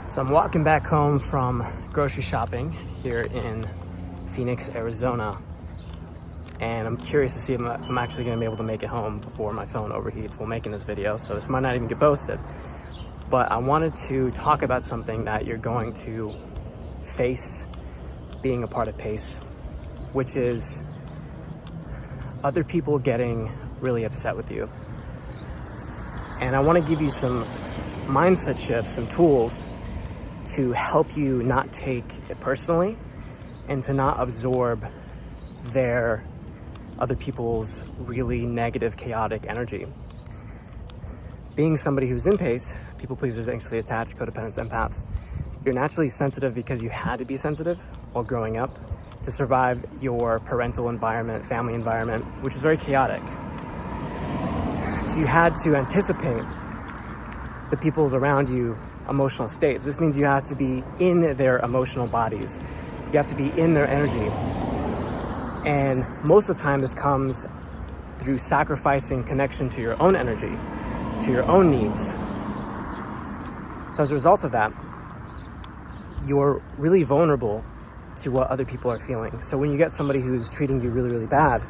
So I'm walking back home from grocery shopping here in Phoenix, Arizona, and I'm curious to see if I'm actually going to be able to make it home before my phone overheats while making this video, so this might not even get posted. But I wanted to talk about something that you're going to face being a part of PACE, which is other people getting really upset with you. And I want to give you some mindset shifts, some tools to help you not take it personally and to not absorb other people's really negative, chaotic energy. Being somebody who's in PACE, people pleasers, anxiously attached, codependents, empaths, you're naturally sensitive because you had to be sensitive while growing up to survive your parental environment, family environment, which is very chaotic. So you had to anticipate the people's around you emotional states. This means you have to be in their emotional bodies. You have to be in their energy. And most of the time this comes through sacrificing connection to your own energy, to your own needs. So as a result of that, you're really vulnerable to what other people are feeling. So when you get somebody who's treating you really, really bad,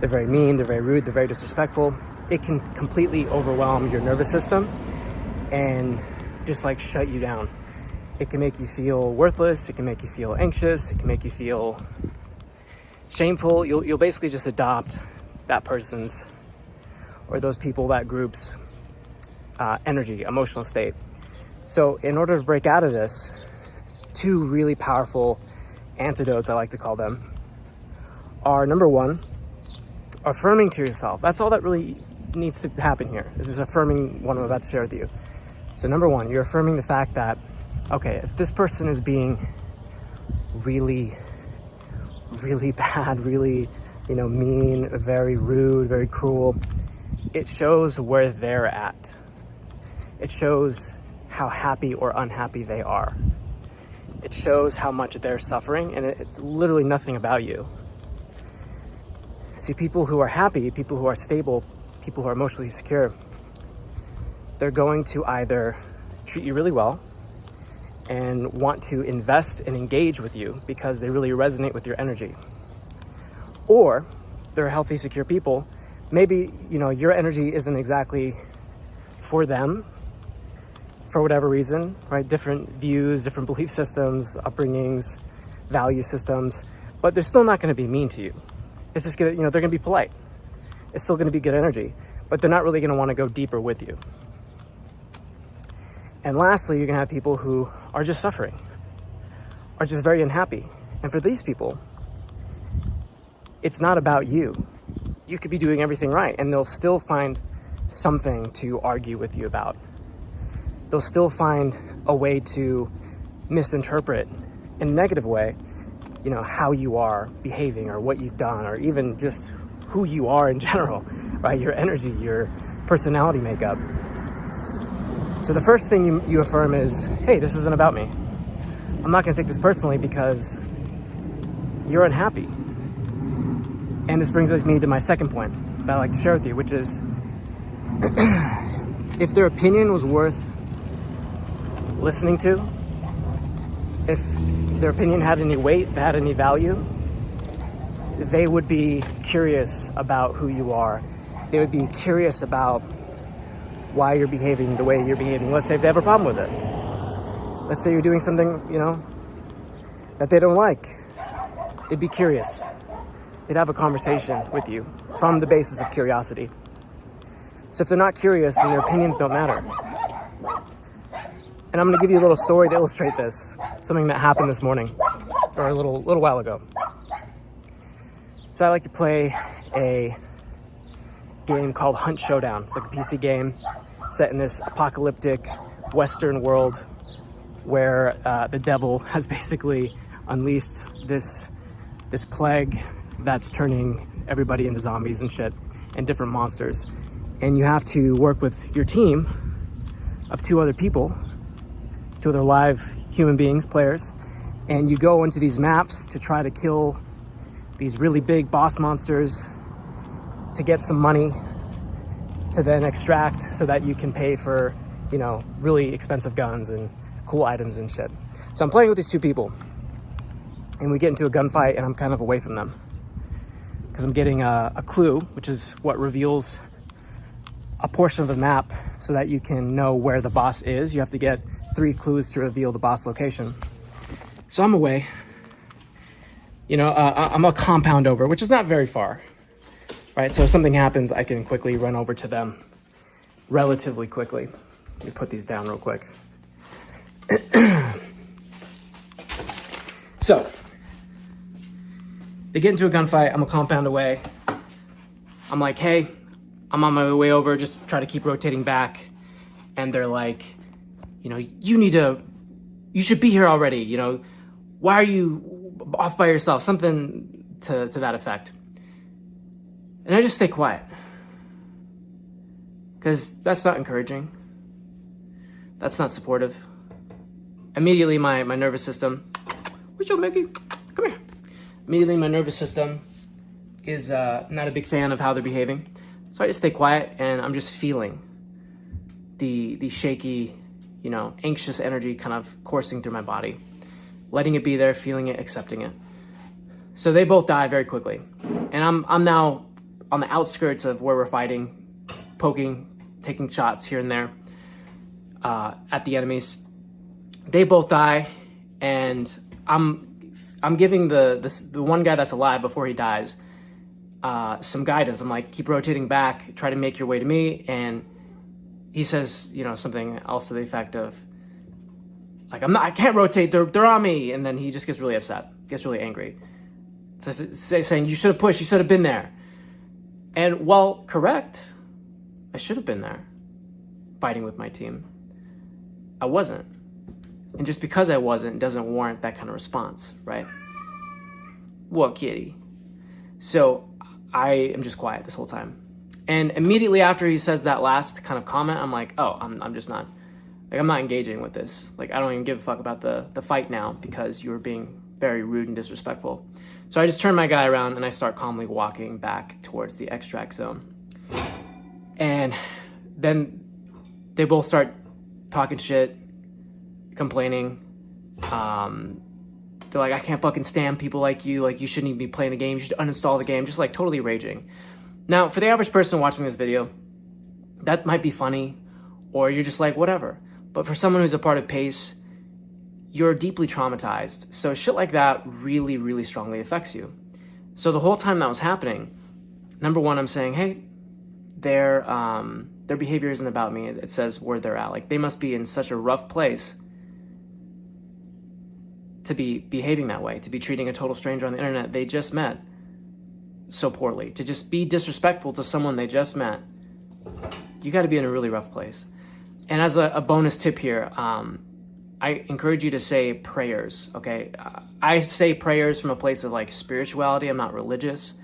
they're very mean, they're very rude, they're very disrespectful, it can completely overwhelm your nervous system and just like shut you down. It can make you feel worthless, it can make you feel anxious, it can make you feel shameful. You'll basically just adopt that person's or those people, that group's energy, emotional state. So in order to break out of this, two really powerful antidotes, I like to call them, are number one, affirming to yourself. That's all that really needs to happen here. This is affirming what I'm about to share with you. So number one, you're affirming the fact that, okay, if this person is being really, really bad, really, mean, very rude, very cruel, it shows where they're at. It shows how happy or unhappy they are. It shows how much they're suffering, and it's literally nothing about you. See, people who are happy, people who are stable, people who are emotionally secure, they're going to either treat you really well and want to invest and engage with you because they really resonate with your energy. Or they're healthy, secure people. Maybe, your energy isn't exactly for them for whatever reason, right? Different views, different belief systems, upbringings, value systems, but they're still not going to be mean to you. It's just they're going to be polite. It's still going to be good energy, but they're not really going to want to go deeper with you. And lastly, you're going to have people who are just suffering, are just very unhappy. And for these people, it's not about you. You could be doing everything right, and they'll still find something to argue with you about. They'll still find a way to misinterpret in a negative way, how you are behaving or what you've done, or even just who you are in general, right? Your energy, your personality makeup. So the first thing you affirm is, hey, this isn't about me. I'm not going to take this personally because you're unhappy. And this brings me to my second point that I like to share with you, which is if their opinion was worth listening to, if their opinion had any weight, had any value, they would be curious about who you are. They would be curious about why you're behaving the way you're behaving. Let's say if they have a problem with it. Let's say you're doing something, that they don't like. They'd be curious. They'd have a conversation with you from the basis of curiosity. So if they're not curious, then their opinions don't matter. And I'm going to give you a little story to illustrate this. Something that happened this morning, or a little while ago. So I like to play a game called Hunt Showdown. It's like a PC game set in this apocalyptic Western world where the devil has basically unleashed this plague that's turning everybody into zombies and shit and different monsters. And you have to work with your team of two other live human beings, players, and you go into these maps to try to kill these really big boss monsters to get some money to then extract so that you can pay for, really expensive guns and cool items and shit. So I'm playing with these two people, and we get into a gunfight, and I'm kind of away from them because I'm getting a clue, which is what reveals a portion of the map so that you can know where the boss is. You have to get 3 clues to reveal the boss location. So I'm away. You know, I'm a compound over, which is not very far, right? So if something happens, I can quickly run over to them relatively quickly. Let me put these down real quick. So they get into a gunfight. I'm a compound away. I'm like, hey, I'm on my way over, just try to keep rotating back. And they're like, you know, you should be here already. You know, why are you off by yourself? Something to that effect. And I just stay quiet. Because that's not encouraging. That's not supportive. Immediately my nervous system, what's up, Mickey? Come here. Immediately my nervous system is not a big fan of how they're behaving. So I just stay quiet, and I'm just feeling the shaky, you know, anxious energy kind of coursing through my body. Letting it be there, feeling it, accepting it. So they both die very quickly. And I'm now on the outskirts of where we're fighting, poking, taking shots here and there at the enemies. They both die, and I'm giving the one guy that's alive before he dies some guidance. I'm like, keep rotating back, try to make your way to me. And he says, you know, something else to the effect of, like, I can't rotate, they're on me. And then he just gets really upset, gets really angry. Saying, you should have pushed, you should have been there. And while correct, I should have been there fighting with my team. I wasn't. And just because I wasn't doesn't warrant that kind of response, right? What, kitty? So I am just quiet this whole time. And immediately after he says that last kind of comment, I'm like, oh, I'm just not, like, I'm not engaging with this. Like, I don't even give a fuck about the fight now because you were being very rude and disrespectful. So I just turn my guy around and I start calmly walking back towards the extract zone. And then they both start talking shit, complaining. They're like, I can't fucking stand people like you shouldn't even be playing the game, you should uninstall the game, just like totally raging. Now, for the average person watching this video, that might be funny, or you're just like, whatever. But for someone who's a part of PACE, you're deeply traumatized. So shit like that really, really strongly affects you. So the whole time that was happening, number one, I'm saying, hey, their behavior isn't about me. It says where they're at. Like, they must be in such a rough place to be behaving that way, to be treating a total stranger on the internet they just met so poorly, to just be disrespectful to someone they just met. You got to be in a really rough place. And as a bonus tip here, I encourage you to say prayers, okay? I say prayers from a place of like spirituality. I'm not religious.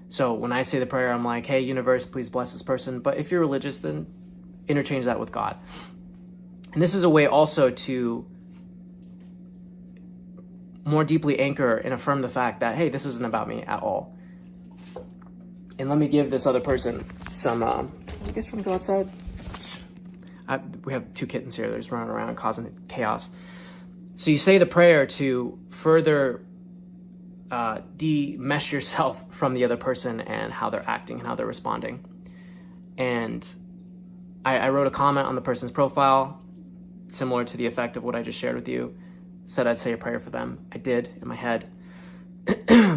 So when I say the prayer, I'm like, hey, universe, please bless this person. But if you're religious, then interchange that with God. And this is a way also to more deeply anchor and affirm the fact that, hey, this isn't about me at all. And let me give this other person some, you guys want to go outside? We have 2 kittens here. They're just running around causing chaos. So you say the prayer to further de-mesh yourself from the other person and how they're acting and how they're responding. And I wrote a comment on the person's profile, similar to the effect of what I just shared with you. Said I'd say a prayer for them. I did in my head,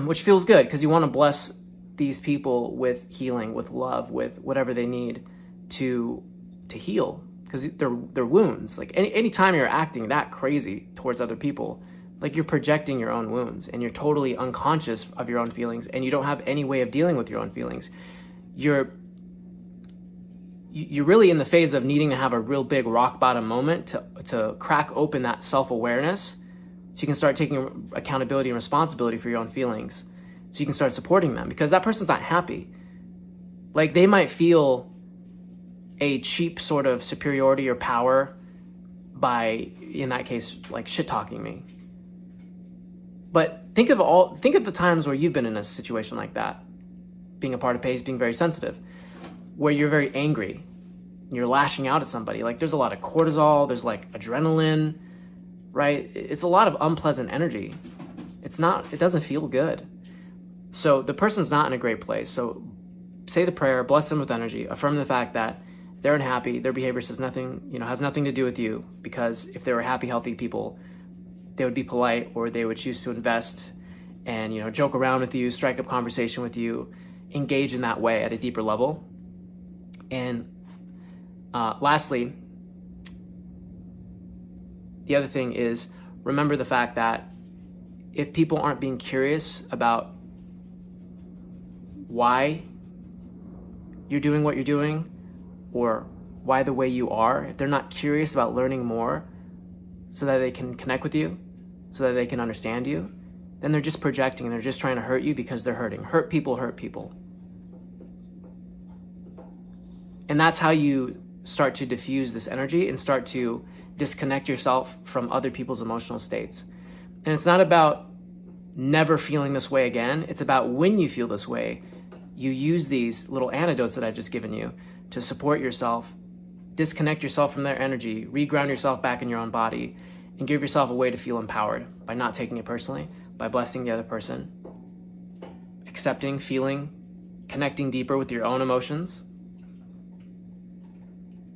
which feels good because you want to bless these people with healing, with love, with whatever they need to heal, because they're wounds. Like any time you're acting that crazy towards other people, like, you're projecting your own wounds and you're totally unconscious of your own feelings and you don't have any way of dealing with your own feelings. You're really in the phase of needing to have a real big rock bottom moment to crack open that self-awareness so you can start taking accountability and responsibility for your own feelings, so you can start supporting them, because that person's not happy. Like, they might feel a cheap sort of superiority or power by, in that case, like shit-talking me. But think of the times where you've been in a situation like that, being a part of PACE, being very sensitive, where you're very angry, you're lashing out at somebody. Like, there's a lot of cortisol, there's like adrenaline, right? It's a lot of unpleasant energy. It doesn't feel good. So the person's not in a great place. So say the prayer, bless them with energy, affirm the fact that they're unhappy, their behavior says nothing, has nothing to do with you, because if they were happy, healthy people, they would be polite, or they would choose to invest and, joke around with you, strike up conversation with you, engage in that way at a deeper level. And lastly, the other thing is, remember the fact that if people aren't being curious about why you're doing what you're doing, or why the way you are, if they're not curious about learning more so that they can connect with you, so that they can understand you, then they're just projecting and they're just trying to hurt you because they're hurting. Hurt people hurt people. And that's how you start to diffuse this energy and start to disconnect yourself from other people's emotional states. And it's not about never feeling this way again. It's about when you feel this way, you use these little antidotes that I've just given you to support yourself, disconnect yourself from their energy, reground yourself back in your own body, and give yourself a way to feel empowered by not taking it personally, by blessing the other person, accepting, feeling, connecting deeper with your own emotions,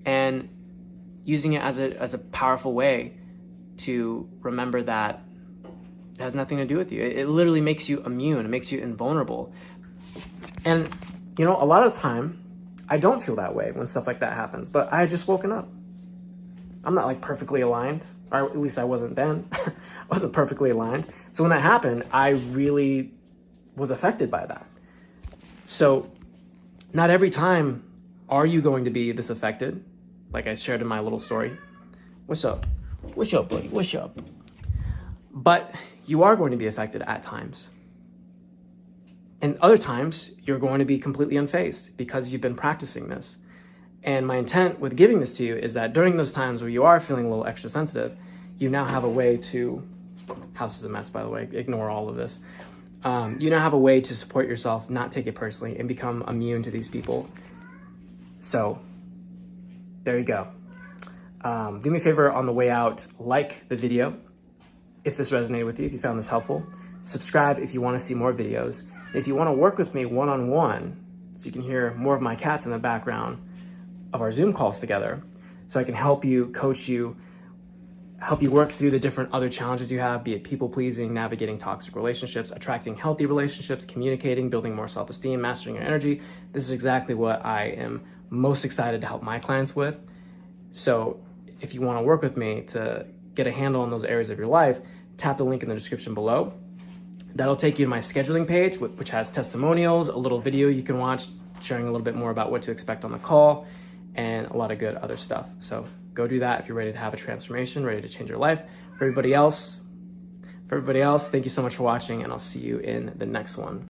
and using it as a powerful way to remember that it has nothing to do with you. It literally makes you immune. It makes you invulnerable. And, a lot of the time, I don't feel that way when stuff like that happens, but I had just woken up. I'm not perfectly aligned, or at least I wasn't then. I wasn't perfectly aligned. So when that happened, I really was affected by that. So not every time are you going to be this affected, like I shared in my little story. What's up? What's up, buddy? What's up? But you are going to be affected at times. And other times, you're going to be completely unfazed because you've been practicing this. And my intent with giving this to you is that during those times where you are feeling a little extra sensitive, you now have a way to, house is a mess, by the way, ignore all of this. You now have a way to support yourself, not take it personally, and become immune to these people. So there you go. Do me a favor on the way out, like the video if this resonated with you, if you found this helpful. Subscribe if you want to see more videos. If you want to work with me one-on-one, so you can hear more of my cats in the background of our Zoom calls together, so I can help you, coach you, help you work through the different other challenges you have, be it people-pleasing, navigating toxic relationships, attracting healthy relationships, communicating, building more self-esteem, mastering your energy. This is exactly what I am most excited to help my clients with. So if you want to work with me to get a handle on those areas of your life, tap the link in the description below. That'll take you to my scheduling page, which has testimonials, a little video you can watch sharing a little bit more about what to expect on the call, and a lot of good other stuff. So go do that if you're ready to have a transformation, ready to change your life. For everybody else, thank you so much for watching, and I'll see you in the next one.